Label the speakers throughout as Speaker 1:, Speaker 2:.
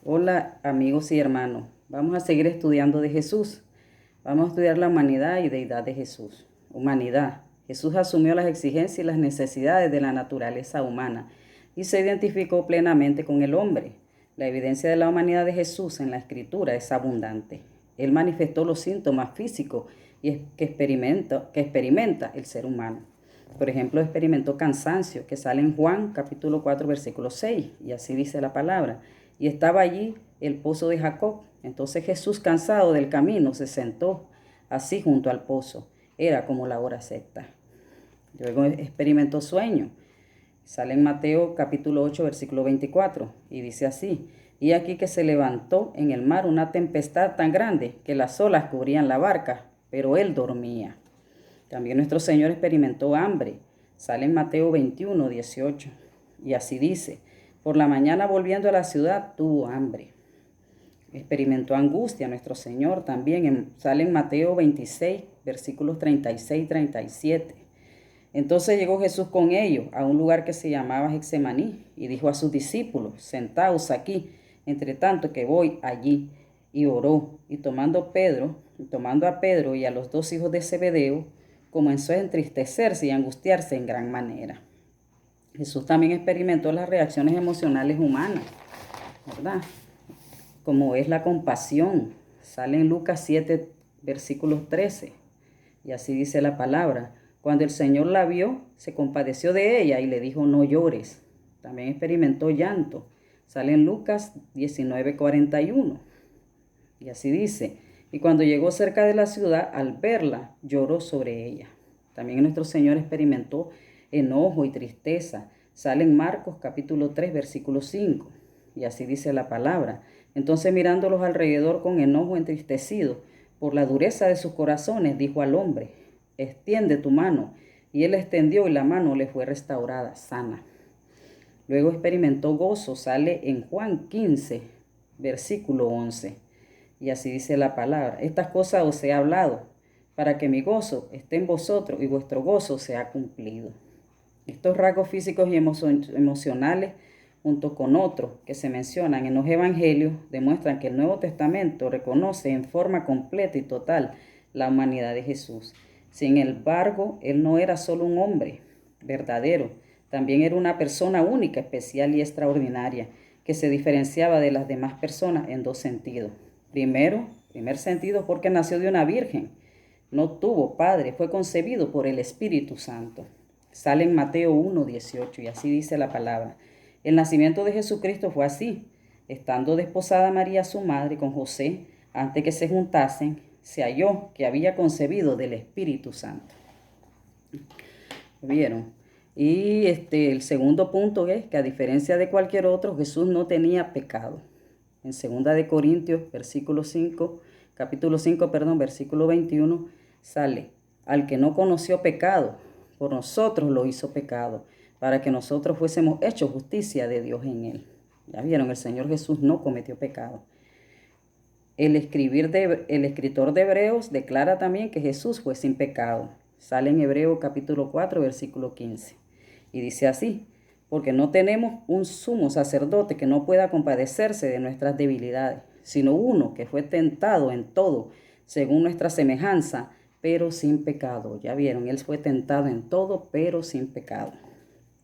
Speaker 1: Hola amigos y hermanos, vamos a seguir estudiando de Jesús. Vamos a estudiar la humanidad y deidad de Jesús. Humanidad. Jesús asumió las exigencias y las necesidades de la naturaleza humana y se identificó plenamente con el hombre. La evidencia de la humanidad de Jesús en la Escritura es abundante. Él manifestó los síntomas físicos que experimenta el ser humano. Por ejemplo, experimentó cansancio, que sale en Juan capítulo 4, versículo 6, y así dice la palabra. Y estaba allí el pozo de Jacob. Entonces Jesús, cansado del camino, se sentó así junto al pozo. Era como la hora sexta. Luego experimentó sueño. Sale en Mateo capítulo 8, versículo 24, y dice así: y aquí que se levantó en el mar una tempestad tan grande que las olas cubrían la barca, pero él dormía. También nuestro Señor experimentó hambre. Sale en Mateo 21, 18. Y así dice: por la mañana volviendo a la ciudad tuvo hambre. Experimentó angustia nuestro Señor también. Sale en Mateo 26, versículos 36 y 37. Entonces llegó Jesús con ellos a un lugar que se llamaba Getsemaní y dijo a sus discípulos: sentaos aquí, entre tanto que voy allí. Y oró, y tomando a Pedro y a los dos hijos de Zebedeo, comenzó a entristecerse y a angustiarse en gran manera. Jesús también experimentó las reacciones emocionales humanas, ¿verdad? Como es la compasión. Sale en Lucas 7, versículos 13. Y así dice la palabra: cuando el Señor la vio, se compadeció de ella y le dijo: no llores. También experimentó llanto. Sale en Lucas 19:41. Y así dice: y cuando llegó cerca de la ciudad, al verla, lloró sobre ella. También nuestro Señor experimentó enojo y tristeza. Sale en Marcos capítulo 3, versículo 5. Y así dice la palabra: entonces, mirándolos alrededor con enojo entristecido por la dureza de sus corazones, dijo al hombre: extiende tu mano. Y él extendió, y la mano le fue restaurada, sana. Luego experimentó gozo. Sale en Juan 15, versículo 11. Y así dice la palabra: estas cosas os he hablado, para que mi gozo esté en vosotros y vuestro gozo sea cumplido. Estos rasgos físicos y emocionales, junto con otros que se mencionan en los evangelios, demuestran que el Nuevo Testamento reconoce en forma completa y total la humanidad de Jesús. Sin embargo, él no era solo un hombre verdadero, también era una persona única, especial y extraordinaria, que se diferenciaba de las demás personas en dos sentidos. Primer sentido, porque nació de una virgen, no tuvo padre, fue concebido por el Espíritu Santo. Sale en Mateo 1, 18, y así dice la palabra: el nacimiento de Jesucristo fue así: estando desposada María su madre con José, antes que se juntasen, se halló que había concebido del Espíritu Santo. ¿Vieron? Y el segundo punto es que, a diferencia de cualquier otro, Jesús no tenía pecado. En 2 de Corintios, capítulo 5, versículo 21, sale: al que no conoció pecado, por nosotros lo hizo pecado, para que nosotros fuésemos hechos justicia de Dios en él. Ya vieron, el Señor Jesús no cometió pecado. El escritor de Hebreos declara también que Jesús fue sin pecado. Sale en Hebreo capítulo 4, versículo 15. Y dice así: porque no tenemos un sumo sacerdote que no pueda compadecerse de nuestras debilidades, sino uno que fue tentado en todo, según nuestra semejanza, pero sin pecado. Ya vieron, él fue tentado en todo, pero sin pecado.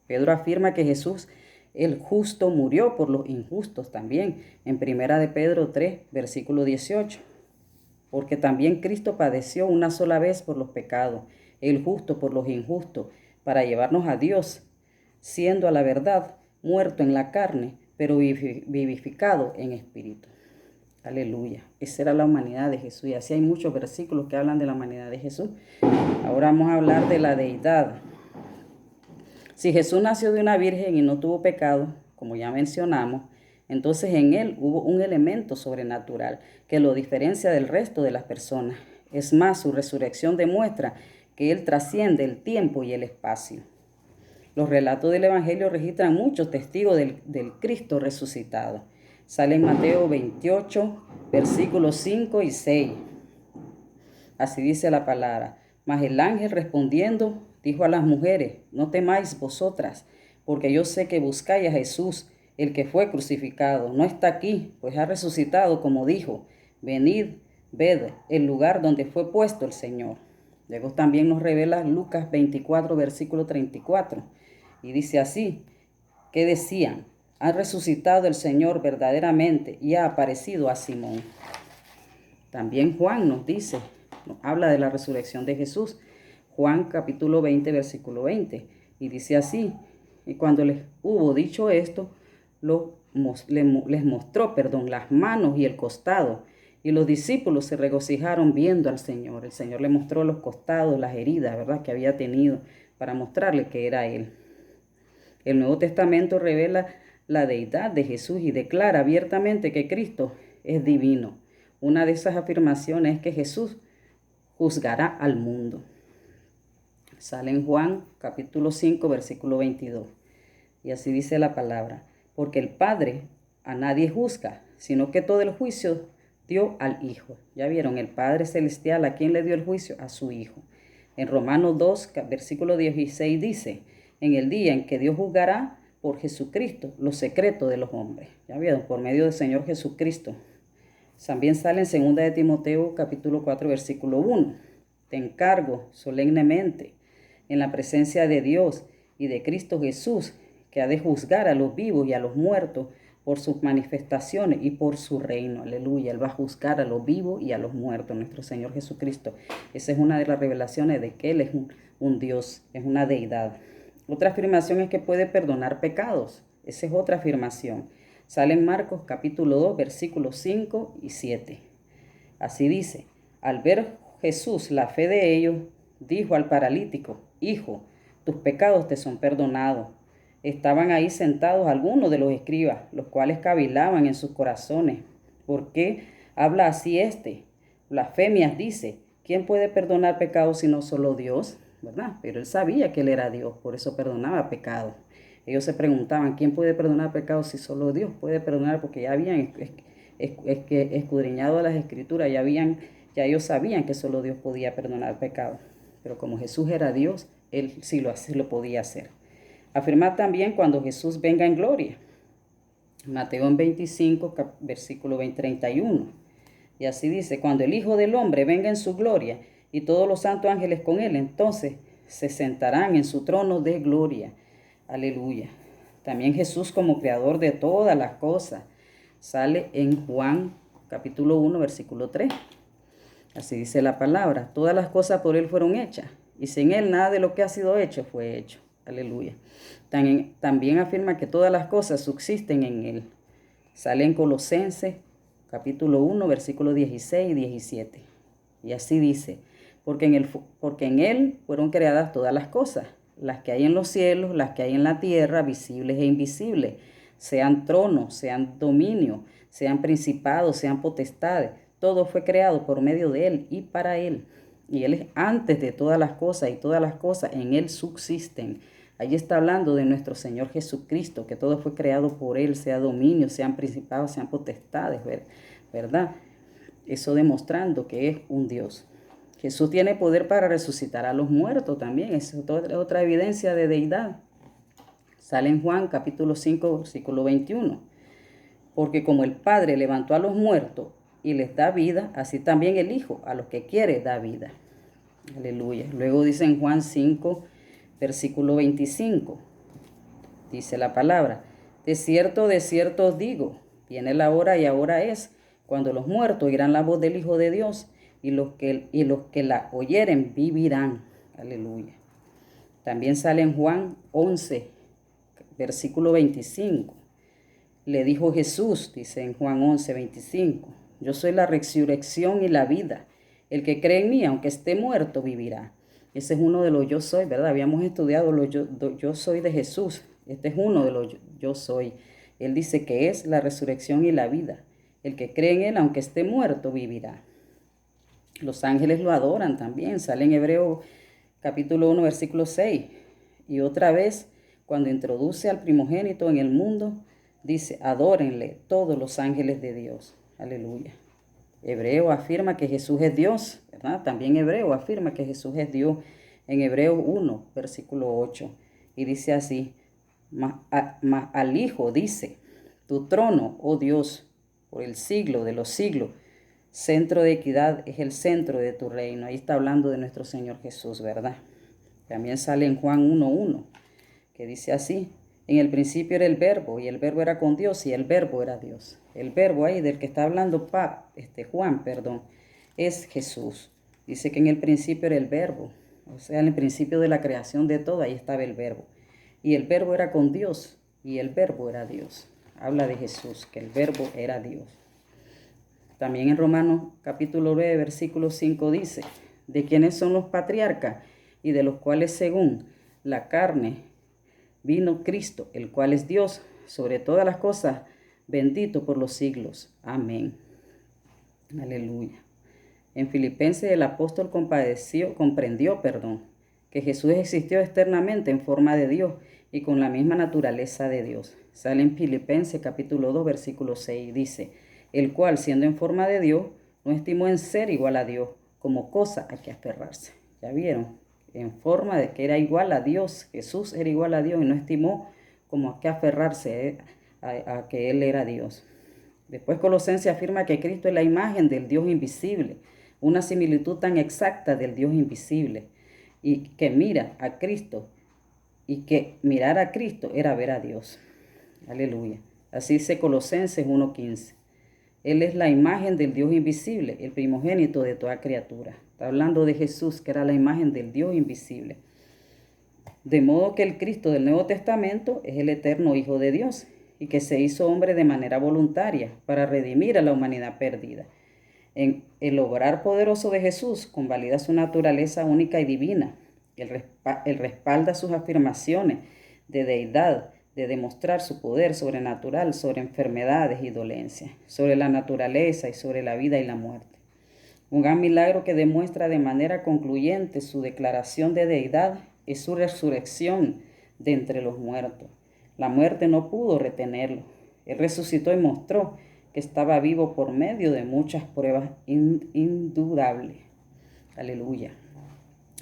Speaker 1: Pedro afirma que Jesús, el justo, murió por los injustos también, en 1 de Pedro 3, versículo 18. Porque también Cristo padeció una sola vez por los pecados, el justo por los injustos, para llevarnos a Dios, siendo a la verdad muerto en la carne, pero vivificado en espíritu. Aleluya. Esa era la humanidad de Jesús. Y así hay muchos versículos que hablan de la humanidad de Jesús. Ahora vamos a hablar de la deidad. Si Jesús nació de una virgen y no tuvo pecado, como ya mencionamos, entonces en él hubo un elemento sobrenatural que lo diferencia del resto de las personas. Es más, su resurrección demuestra que él trasciende el tiempo y el espacio. Los relatos del Evangelio registran muchos testigos del Cristo resucitado. Sale en Mateo 28, versículos 5 y 6. Así dice la palabra: mas el ángel respondiendo dijo a las mujeres: no temáis vosotras, porque yo sé que buscáis a Jesús, el que fue crucificado. No está aquí, pues ha resucitado, como dijo. Venid, ved el lugar donde fue puesto el Señor. Luego también nos revela Lucas 24, versículo 34. Y dice así, que decían, ha resucitado el Señor verdaderamente y ha aparecido a Simón. También Juan nos dice, nos habla de la resurrección de Jesús. Juan capítulo 20, versículo 20. Y dice así, y cuando les hubo dicho esto, les mostró, las manos y el costado. Y los discípulos se regocijaron viendo al Señor. El Señor le mostró los costados, las heridas, ¿verdad?, que había tenido para mostrarle que era Él. El Nuevo Testamento revela la deidad de Jesús y declara abiertamente que Cristo es divino. Una de esas afirmaciones es que Jesús juzgará al mundo. Sale en Juan capítulo 5, versículo 22. Y así dice la palabra, porque el Padre a nadie juzga, sino que todo el juicio dio al Hijo. Ya vieron, el Padre Celestial, ¿a quién le dio el juicio? A su Hijo. En Romanos 2, versículo 16 dice, en el día en que Dios juzgará por Jesucristo los secretos de los hombres. Ya vieron, por medio del Señor Jesucristo. También sale en 2 de Timoteo capítulo 4, versículo 1. Te encargo solemnemente en la presencia de Dios y de Cristo Jesús, que ha de juzgar a los vivos y a los muertos por sus manifestaciones y por su reino. Aleluya. Él va a juzgar a los vivos y a los muertos, nuestro Señor Jesucristo. Esa es una de las revelaciones de que Él es un Dios, es una deidad. Otra afirmación es que puede perdonar pecados. Esa es otra afirmación. Sale en Marcos capítulo 2, versículos 5 y 7. Así dice, al ver Jesús la fe de ellos, dijo al paralítico, hijo, tus pecados te son perdonados. Estaban ahí sentados algunos de los escribas, los cuales cavilaban en sus corazones. ¿Por qué habla así este? Blasfemias dice, ¿quién puede perdonar pecados sino solo Dios? ¿Verdad? Pero él sabía que él era Dios, por eso perdonaba pecados. Ellos se preguntaban, ¿quién puede perdonar pecados si solo Dios puede perdonar? Porque ya habían escudriñado las escrituras, ya ellos sabían que solo Dios podía perdonar pecados. Pero como Jesús era Dios, él sí lo podía hacer. Afirmar también cuando Jesús venga en gloria. Mateo 25, versículo 31. Y así dice, cuando el Hijo del Hombre venga en su gloria y todos los santos ángeles con él, entonces se sentarán en su trono de gloria. Aleluya. También Jesús como creador de todas las cosas. Sale en Juan capítulo 1, versículo 3. Así dice la palabra. Todas las cosas por él fueron hechas. Y sin él nada de lo que ha sido hecho fue hecho. Aleluya. También afirma que todas las cosas subsisten en él. Sale en Colosenses capítulo 1, versículos 16 y 17. Y así dice, porque en él fueron creadas todas las cosas, las que hay en los cielos, las que hay en la tierra, visibles e invisibles, sean tronos, sean dominios, sean principados, sean potestades. Todo fue creado por medio de él y para él. Y él es antes de todas las cosas y todas las cosas en él subsisten. Allí está hablando de nuestro Señor Jesucristo, que todo fue creado por él, sea dominio, sean principados, sean potestades, ¿verdad? Eso demostrando que es un Dios. Jesús tiene poder para resucitar a los muertos también. Es otra evidencia de deidad. Sale en Juan capítulo 5, versículo 21. Porque como el Padre levantó a los muertos y les da vida, así también el Hijo a los que quiere da vida. Aleluya. Luego dice en Juan 5, versículo 25. Dice la palabra, de cierto os digo, viene la hora y ahora es, cuando los muertos oirán la voz del Hijo de Dios, y los que la oyeren vivirán. Aleluya. También sale en Juan 11, versículo 25. Le dijo Jesús, dice en Juan 11, 25, yo soy la resurrección y la vida. El que cree en mí, aunque esté muerto, vivirá. Ese es uno de los yo soy, ¿verdad? Habíamos estudiado los yo soy de Jesús. Este es uno de los yo soy. Él dice que es la resurrección y la vida. El que cree en él, aunque esté muerto, vivirá. Los ángeles lo adoran también. Sale en Hebreos capítulo 1, versículo 6. Y otra vez, cuando introduce al primogénito en el mundo, dice, adórenle todos los ángeles de Dios. Aleluya. Hebreo afirma que Jesús es Dios, ¿verdad? También Hebreo afirma que Jesús es Dios en Hebreos 1, versículo 8. Y dice así, al Hijo dice, Tu trono, oh Dios, por el siglo de los siglos. Centro de equidad es el centro de tu reino. Ahí está hablando de nuestro Señor Jesús, ¿verdad? También sale en Juan 1:1, que dice así: en el principio era el verbo, y el verbo era con Dios, y el verbo era Dios. El verbo ahí del que está hablando Juan, es Jesús. Dice que en el principio era el verbo, o sea, en el principio de la creación de todo, ahí estaba el verbo. Y el verbo era con Dios, y el verbo era Dios. Habla de Jesús, que el verbo era Dios. También en Romanos capítulo 9, versículo 5 dice: de quienes son los patriarcas, y de los cuales según la carne vino Cristo, el cual es Dios sobre todas las cosas, bendito por los siglos. Amén. Aleluya. En Filipenses el apóstol comprendió que Jesús existió externamente en forma de Dios y con la misma naturaleza de Dios. Sale en Filipenses capítulo 2, versículo 6, dice: el cual, siendo en forma de Dios, no estimó en ser igual a Dios como cosa a que aferrarse. ¿Ya vieron? En forma de que era igual a Dios, Jesús era igual a Dios y no estimó como a que aferrarse a que Él era Dios. Después Colosenses afirma que Cristo es la imagen del Dios invisible, una similitud tan exacta del Dios invisible, y que mira a Cristo, y que mirar a Cristo era ver a Dios. Aleluya. Así dice Colosenses 1:15. Él es la imagen del Dios invisible, el primogénito de toda criatura. Está hablando de Jesús, que era la imagen del Dios invisible. De modo que el Cristo del Nuevo Testamento es el eterno Hijo de Dios y que se hizo hombre de manera voluntaria para redimir a la humanidad perdida. En el obrar poderoso de Jesús convalida su naturaleza única y divina. Él respalda sus afirmaciones de deidad, de demostrar su poder sobrenatural sobre enfermedades y dolencias, sobre la naturaleza y sobre la vida y la muerte. Un gran milagro que demuestra de manera concluyente su declaración de deidad es su resurrección de entre los muertos. La muerte no pudo retenerlo. Él resucitó y mostró que estaba vivo por medio de muchas pruebas indudables. Aleluya.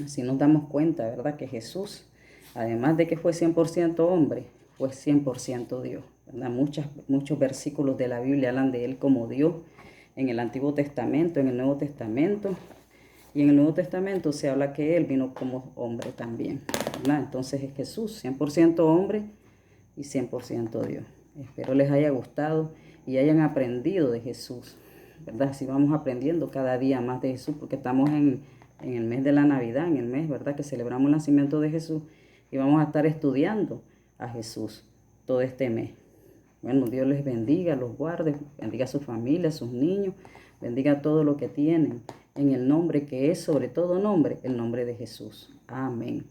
Speaker 1: Así nos damos cuenta, ¿verdad?, que Jesús, además de que fue 100% hombre, fue 100% Dios, ¿verdad? Muchos versículos de la Biblia hablan de Él como Dios en el Antiguo Testamento, en el Nuevo Testamento. Y en el Nuevo Testamento se habla que Él vino como hombre también, ¿verdad? Entonces es Jesús, 100% hombre y 100% Dios. Espero les haya gustado y hayan aprendido de Jesús, ¿verdad? Así vamos aprendiendo cada día más de Jesús, porque estamos en el mes de la Navidad, en el mes, ¿verdad?, que celebramos el nacimiento de Jesús, y vamos a estar estudiando a Jesús todo este mes. Bueno, Dios les bendiga, los guarde, bendiga a su familia, a sus niños, bendiga todo lo que tienen, en el nombre que es sobre todo nombre, el nombre de Jesús. Amén.